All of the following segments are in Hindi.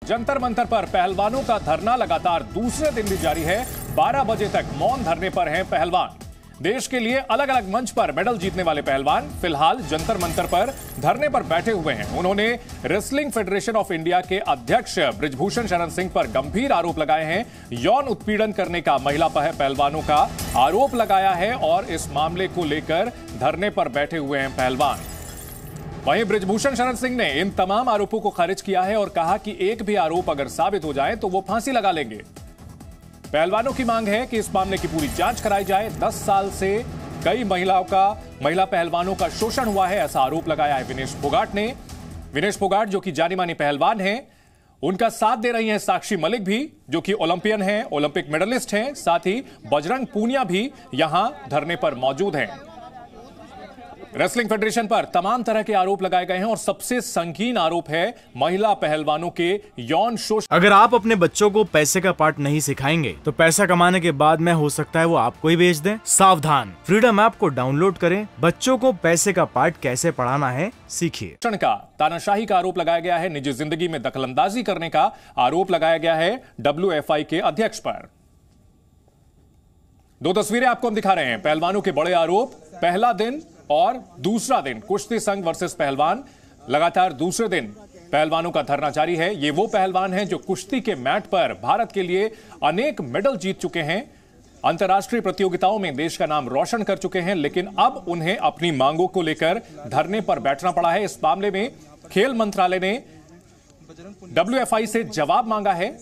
जंतर मंतर पर पहलवानों का धरना लगातार दूसरे दिन भी जारी है। 12 बजे तक मौन धरने पर हैं पहलवान। देश के लिए अलग अलग मंच पर मेडल जीतने वाले पहलवान फिलहाल जंतर मंतर पर धरने पर बैठे हुए हैं। उन्होंने रेसलिंग फेडरेशन ऑफ इंडिया के अध्यक्ष बृजभूषण शरण सिंह पर गंभीर आरोप लगाए हैं। यौन उत्पीड़न करने का महिला पहलवानों का आरोप लगाया है और इस मामले को लेकर धरने पर बैठे हुए हैं पहलवान। वहीं बृजभूषण शरण सिंह ने इन तमाम आरोपों को खारिज किया है और कहा कि एक भी आरोप अगर साबित हो जाए तो वो फांसी लगा लेंगे। पहलवानों की मांग है कि इस मामले की पूरी जांच कराई जाए। 10 साल से कई महिला पहलवानों का शोषण हुआ है, ऐसा आरोप लगाया है विनेश फोगाट ने। विनेश फोगाट जो कि जानी मानी पहलवान हैं, उनका साथ दे रही हैं साक्षी मलिक भी, जो कि ओलंपियन हैं, ओलंपिक मेडलिस्ट हैं। साथ ही बजरंग पूनिया भी यहां धरने पर मौजूद हैं। रेसलिंग फेडरेशन पर तमाम तरह के आरोप लगाए गए हैं और सबसे संगीन आरोप है महिला पहलवानों के यौन शोषण। अगर आप अपने बच्चों को पैसे का पार्ट नहीं सिखाएंगे तो पैसा कमाने के बाद में हो सकता है वो आपको ही बेच दें। सावधान, फ्रीडम ऐप को डाउनलोड करें, बच्चों को पैसे का पार्ट कैसे पढ़ाना है सीखिए। का तानाशाही का आरोप लगाया गया है। निजी जिंदगी में दखलंदाजी करने का आरोप लगाया गया है WFI के अध्यक्ष पर। 2 तस्वीरें आपको हम दिखा रहे हैं। पहलवानों के बड़े आरोप, पहला दिन और दूसरा दिन कुश्ती संघ वर्सेस पहलवान। लगातार दूसरे दिन पहलवानों का धरना जारी है। ये वो पहलवान हैं जो कुश्ती के मैट पर भारत के लिए अनेक मेडल जीत चुके हैं, अंतर्राष्ट्रीय प्रतियोगिताओं में देश का नाम रोशन कर चुके हैं, लेकिन अब उन्हें अपनी मांगों को लेकर धरने पर बैठना पड़ा है। इस मामले में खेल मंत्रालय ने WFI से जवाब मांगा है।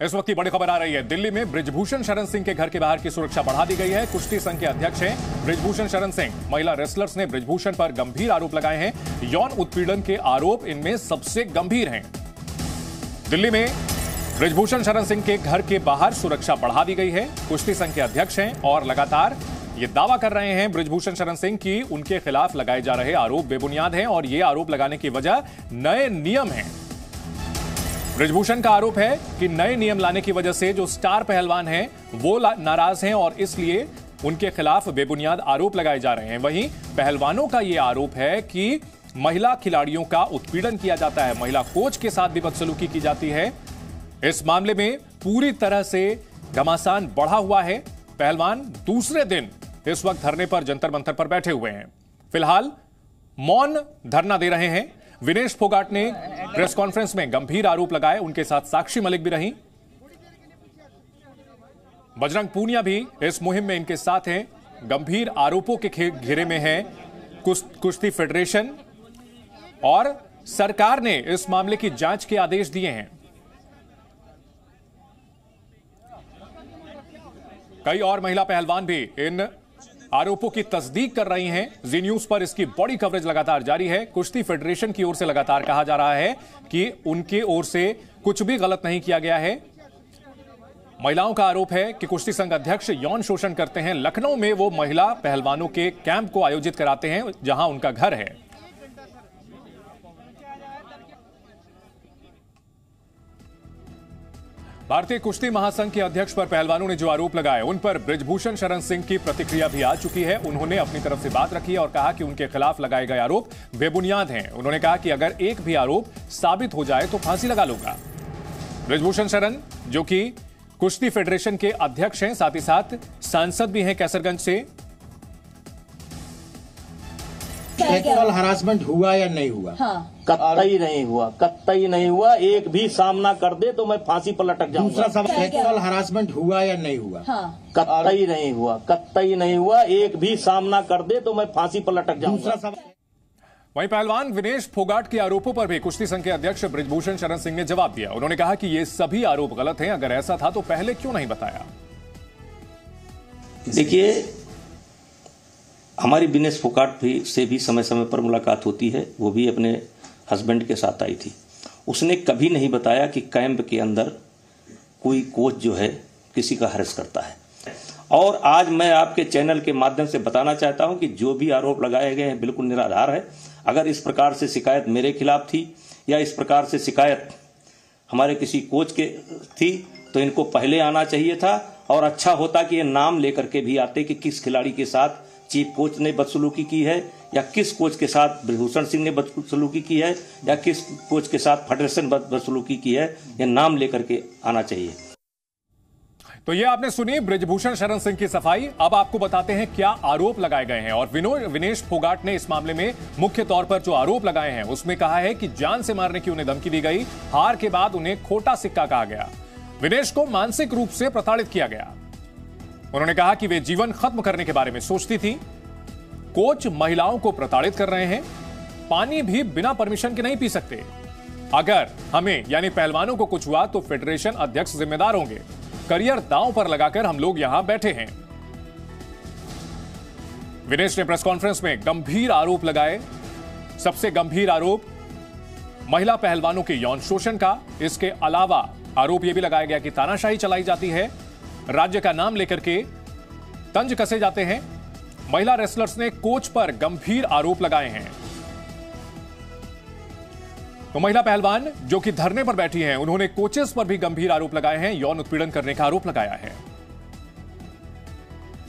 इस वक्त की बड़ी खबर आ रही है। दिल्ली में बृजभूषण शरण सिंह के घर के बाहर की सुरक्षा बढ़ा दी गई है। कुश्ती संघ के अध्यक्ष हैं बृजभूषण शरण सिंह। महिला रेसलर्स ने बृजभूषण पर गंभीर आरोप लगाए हैं। यौन उत्पीड़न के आरोप इनमें सबसे गंभीर हैं। दिल्ली में बृजभूषण शरण सिंह के घर के बाहर सुरक्षा बढ़ा दी गई है। कुश्ती संघ के अध्यक्ष हैं और लगातार ये दावा कर रहे हैं बृजभूषण शरण सिंह कि उनके खिलाफ लगाए जा रहे आरोप बेबुनियाद हैं और ये आरोप लगाने की वजह नए नियम हैं। बृजभूषण का आरोप है कि नए नियम लाने की वजह से जो स्टार पहलवान हैं वो नाराज हैं और इसलिए उनके खिलाफ बेबुनियाद आरोप लगाए जा रहे हैं। वहीं पहलवानों का यह आरोप है कि महिला खिलाड़ियों का उत्पीड़न किया जाता है, महिला कोच के साथ भी बदसलूकी की जाती है। इस मामले में पूरी तरह से घमासान बढ़ा हुआ है। पहलवान दूसरे दिन इस वक्त धरने पर जंतर मंतर पर बैठे हुए हैं। फिलहाल मौन धरना दे रहे हैं। विनेश फोगाट ने प्रेस कॉन्फ्रेंस में गंभीर आरोप लगाए, उनके साथ साक्षी मलिक भी रही। बजरंग पूनिया भी इस मुहिम में इनके साथ हैं। गंभीर आरोपों के घेरे में है कुश्ती फेडरेशन और सरकार ने इस मामले की जांच के आदेश दिए हैं। कई और महिला पहलवान भी इन आरोपों की तस्दीक कर रही हैं। जी न्यूज पर इसकी बड़ी कवरेज लगातार जारी है। कुश्ती फेडरेशन की ओर से लगातार कहा जा रहा है कि उनके ओर से कुछ भी गलत नहीं किया गया है। महिलाओं का आरोप है कि कुश्ती संघ अध्यक्ष यौन शोषण करते हैं। लखनऊ में वो महिला पहलवानों के कैंप को आयोजित कराते हैं जहां उनका घर है। भारतीय कुश्ती महासंघ के अध्यक्ष पर पहलवानों ने जो आरोप लगाए उन पर बृजभूषण शरण सिंह की प्रतिक्रिया भी आ चुकी है। उन्होंने अपनी तरफ से बात रखी और कहा कि उनके खिलाफ लगाए गए आरोप बेबुनियाद हैं। उन्होंने कहा कि अगर एक भी आरोप साबित हो जाए तो फांसी लगा लूंगा। बृजभूषण शरण जो कि कुश्ती फेडरेशन के अध्यक्ष हैं, साथ ही साथ सांसद भी हैं कैसरगंज से। सेक्सुअल हरासमेंट हुआ या नहीं हुआ? हाँ। कतई नहीं हुआ, कतई नहीं हुआ। एक भी सामना कर दे तो मैं फांसी पर लटक जाऊंगा। दूसरा सवाल, सेक्सुअल हरासमेंट हुआ या नहीं हुआ? हाँ। कतई नहीं हुआ, कतई नहीं हुआ। एक भी सामना कर दे तो मैं फांसी पर लटक जाऊंगा। दूसरा सवाल। वहीं पहलवान विनेश फोगाट के आरोपों पर भी कुश्ती संघ के अध्यक्ष बृजभूषण शरण सिंह ने जवाब दिया। उन्होंने कहा कि ये सभी आरोप गलत हैं। अगर ऐसा था तो पहले क्यों नहीं बताया? देखिए, हमारी विनेश फोगाट से भी समय समय पर मुलाकात होती है। वो भी अपने हस्बैंड के साथ आई थी। उसने कभी नहीं बताया कि कैंप के अंदर कोई कोच जो है किसी का हरेस करता है। और आज मैं आपके चैनल के माध्यम से बताना चाहता हूं कि जो भी आरोप लगाए गए हैं बिल्कुल निराधार है। अगर इस प्रकार से शिकायत मेरे खिलाफ थी या इस प्रकार से शिकायत हमारे किसी कोच के थी तो इनको पहले आना चाहिए था और अच्छा होता कि ये नाम लेकर के भी आते कि किस खिलाड़ी के साथ चीफ कोच ने बदसलूकी की है या किस कोच के साथ बृजभूषण सिंह ने बदसलूकी की है या किस कोच के साथ फेडरेशन बदसलूकी की है, यह नाम लेकर के आना चाहिए। तो ये आपने सुनी बृजभूषण शरण सिंह की सफाई। अब आपको बताते हैं क्या आरोप लगाए गए हैं। और विनेश फोगाट ने इस मामले में मुख्य तौर पर जो आरोप लगाए हैं उसमें कहा है कि जान से मारने की उन्हें धमकी दी गई, हार के बाद उन्हें खोटा सिक्का कहा गया, विनेश को मानसिक रूप से प्रताड़ित किया गया। उन्होंने कहा कि वे जीवन खत्म करने के बारे में सोचती थी। कोच महिलाओं को प्रताड़ित कर रहे हैं, पानी भी बिना परमिशन के नहीं पी सकते। अगर हमें यानी पहलवानों को कुछ हुआ तो फेडरेशन अध्यक्ष जिम्मेदार होंगे। करियर दांव पर लगाकर हम लोग यहां बैठे हैं। विनेश ने प्रेस कॉन्फ्रेंस में गंभीर आरोप लगाए। सबसे गंभीर आरोप महिला पहलवानों के यौन शोषण का। इसके अलावा आरोप यह भी लगाया गया कि तानाशाही चलाई जाती है, राज्य का नाम लेकर के तंज कसे जाते हैं। महिला रेसलर्स ने कोच पर गंभीर आरोप लगाए हैं। तो महिला पहलवान जो कि धरने पर बैठी हैं, उन्होंने कोचेस पर भी गंभीर आरोप लगाए हैं, यौन उत्पीड़न करने का आरोप लगाया है।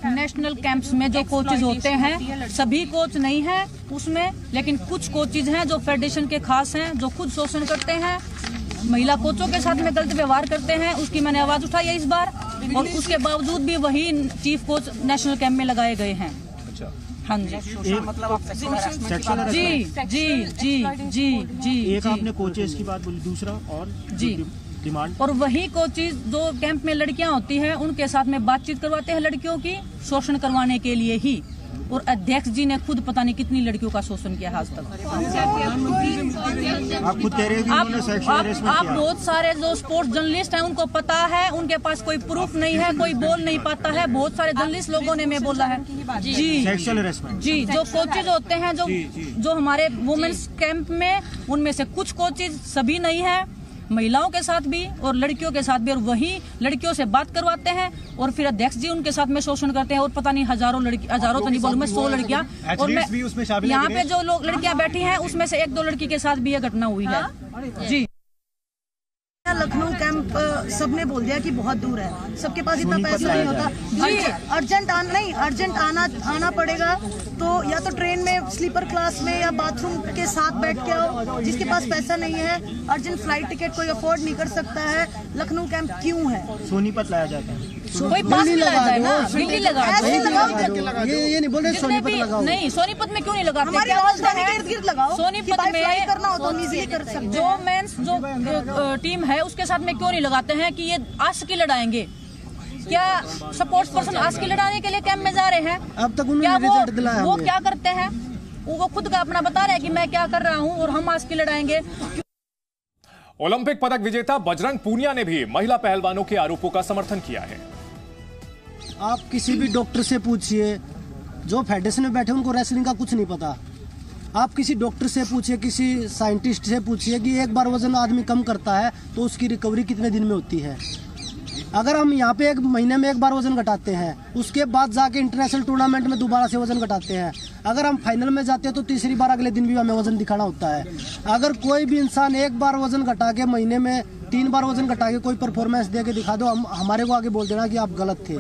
नेशनल कैंप्स में जो कोचेज होते हैं सभी कोच नहीं है उसमें, लेकिन कुछ कोचेज हैं जो फेडरेशन के खास हैं, जो खुद शोषण करते हैं, महिला कोचों के साथ में गलत व्यवहार करते हैं। उसकी मैंने आवाज उठाई है इस बार, और उसके बावजूद भी वही चीफ कोच नेशनल कैंप में लगाए गए हैं। हाँ जी, जी। एक आपने कोचेस की बात बोली, दूसरा और जी डिमांड, और वही कोचेस जो कैंप में लड़कियां होती हैं उनके साथ में बातचीत करवाते हैं लड़कियों की, शोषण करवाने के लिए ही। और अध्यक्ष जी ने खुद पता नहीं कितनी लड़कियों का शोषण किया आज तक। आप खुद कह रहे हैं कि उन्होंने सेक्सुअल हैरेसमेंट किया। आप बहुत सारे जो स्पोर्ट्स जर्नलिस्ट हैं उनको पता है, उनके पास कोई प्रूफ नहीं है, कोई बोल नहीं पाता है। बहुत सारे जर्नलिस्ट लोगों ने मैं बोला है जी, सेक्सुअल हैरेसमेंट जी। जो कोचेज होते हैं जो हमारे वुमेन्स कैंप में, उनमें से कुछ कोचेज, सभी नहीं है, महिलाओं के साथ भी और लड़कियों के साथ भी, और वही लड़कियों से बात करवाते हैं और फिर अध्यक्ष जी उनके साथ में शोषण करते हैं। और पता नहीं हजारों तो नहीं बोलूं मैं, 100 लड़कियां, और मैं यहाँ पे जो लोग लड़कियां बैठी हैं उसमें से 1-2 लड़की के साथ भी यह घटना हुई है जी। लखनऊ कैंप सबने बोल दिया कि बहुत दूर है, सबके पास इतना पैसा नहीं होता। अर्जेंट आना पड़ेगा, तो या तो ट्रेन में स्लीपर क्लास में या बाथरूम के साथ बैठ के आओ। जिसके पास पैसा नहीं है, अर्जेंट फ्लाइट टिकट कोई अफोर्ड नहीं कर सकता है। लखनऊ कैंप क्यों है? सोनीपत लाया जाता है, कोई पास नहीं लगा जाए ना, दिल्ली लगा ये नहीं बोल रहे सोनीपत लगाओ। नहीं, सोनीपत में क्यों नहीं लगाते? हमारी राजधानी के इर्द-गिर्द लगाओ। सोनीपत में करना हो तो इजीली कर सकते हैं। जो मेंस जो टीम है उसके साथ में क्यों नहीं लगाते हैं कि ये आशिकी लड़ाएंगे? क्या सपोर्ट्स पर्सन आशिकी लड़ाने के लिए कैंप में जा रहे हैं? अब तक उन्होंने रिजल्ट दिलाया। वो क्या करते हैं? वो खुद का अपना बता रहे हैं कि मैं क्या कर रहा हूँ और हम आशिकी लड़ाएंगे। ओलंपिक पदक विजेता बजरंग पूनिया ने भी महिला पहलवानों के आरोपों का समर्थन किया है। आप किसी भी डॉक्टर से पूछिए, जो फेडरेशन में बैठे उनको रेसलिंग का कुछ नहीं पता। आप किसी डॉक्टर से पूछिए, किसी साइंटिस्ट से पूछिए कि एक बार वजन आदमी कम करता है तो उसकी रिकवरी कितने दिन में होती है। अगर हम यहाँ पे 1 महीने में 1 बार वजन घटाते हैं, उसके बाद जाके इंटरनेशनल टूर्नामेंट में दोबारा से वजन घटाते हैं, अगर हम फाइनल में जाते हैं तो तीसरी बार अगले दिन भी हमें वजन दिखाना होता है। अगर कोई भी इंसान 1 बार वजन घटा के महीने में 3 बार वजन घटा के कोई परफॉर्मेंस दे के दिखा दो, हमारे को आगे बोल देना कि आप गलत थे।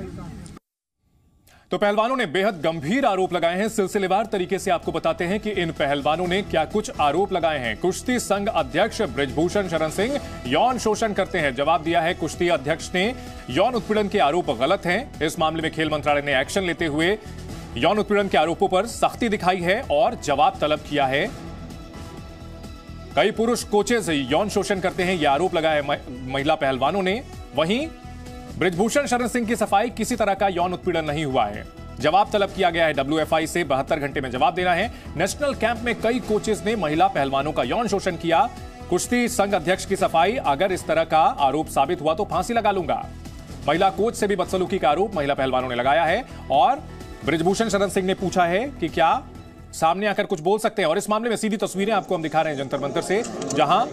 तो पहलवानों ने बेहद गंभीर आरोप लगाए हैं। सिलसिलेवार तरीके से आपको बताते हैं कि इन पहलवानों ने क्या कुछ आरोप लगाए हैं। कुश्ती संघ अध्यक्ष बृजभूषण शरण सिंह यौन शोषण करते हैं। जवाब दिया है कुश्ती अध्यक्ष ने, यौन उत्पीड़न के आरोप गलत हैं। इस मामले में खेल मंत्रालय ने एक्शन लेते हुए यौन उत्पीड़न के आरोपों पर सख्ती दिखाई है और जवाब तलब किया है। कई पुरुष कोचेज यौन शोषण करते हैं, यह आरोप लगाया है महिला पहलवानों ने। वहीं बृजभूषण शरण सिंह की सफाई, किसी तरह का यौन उत्पीड़न नहीं हुआ है। जवाब तलब किया गया है WFI से, 72 घंटे में जवाब देना है। नेशनल कैंप में कई कोचेस ने महिला पहलवानों का यौन शोषण किया। कुश्ती संघ अध्यक्ष की सफाई, अगर इस तरह का आरोप साबित हुआ तो फांसी लगा लूंगा। महिला कोच से भी बदसलूकी का आरोप महिला पहलवानों ने लगाया है और बृजभूषण शरण सिंह ने पूछा है कि क्या सामने आकर कुछ बोल सकते हैं। और इस मामले में सीधी तस्वीरें आपको हम दिखा रहे हैं जंतर मंतर से, जहां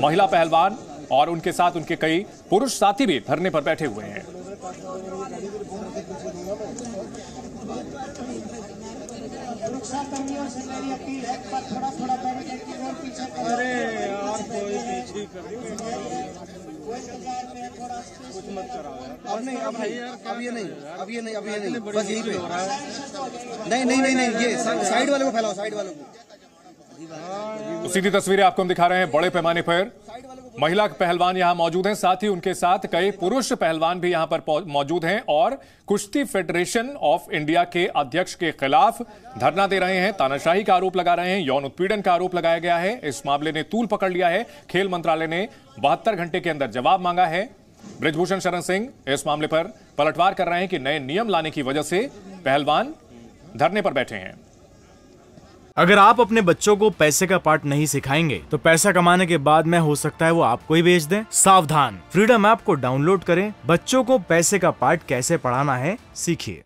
महिला पहलवान और उनके साथ उनके कई पुरुष साथी भी धरने पर बैठे हुए हैं। अरे यार कोई पीछे अब नहीं, अब ये नहीं, बस यही पे नहीं, ये साइड वाले को फैलाओ, साइड वाले को। तो सीधी तस्वीरें आपको हम दिखा रहे हैं। बड़े पैमाने पर महिला पहलवान यहां मौजूद हैं, साथ ही उनके साथ कई पुरुष पहलवान भी यहां पर मौजूद हैं और कुश्ती फेडरेशन ऑफ इंडिया के अध्यक्ष के खिलाफ धरना दे रहे हैं, तानाशाही का आरोप लगा रहे हैं, यौन उत्पीड़न का आरोप लगाया गया है। इस मामले ने तूल पकड़ लिया है। खेल मंत्रालय ने 72 घंटे के अंदर जवाब मांगा है। बृजभूषण शरण सिंह इस मामले पर पलटवार कर रहे हैं कि नए नियम लाने की वजह से पहलवान धरने पर बैठे हैं। अगर आप अपने बच्चों को पैसे का पार्ट नहीं सिखाएंगे तो पैसा कमाने के बाद में हो सकता है वो आपको ही बेच दें। सावधान, फ्रीडम ऐप को डाउनलोड करें, बच्चों को पैसे का पार्ट कैसे पढ़ाना है सीखिए।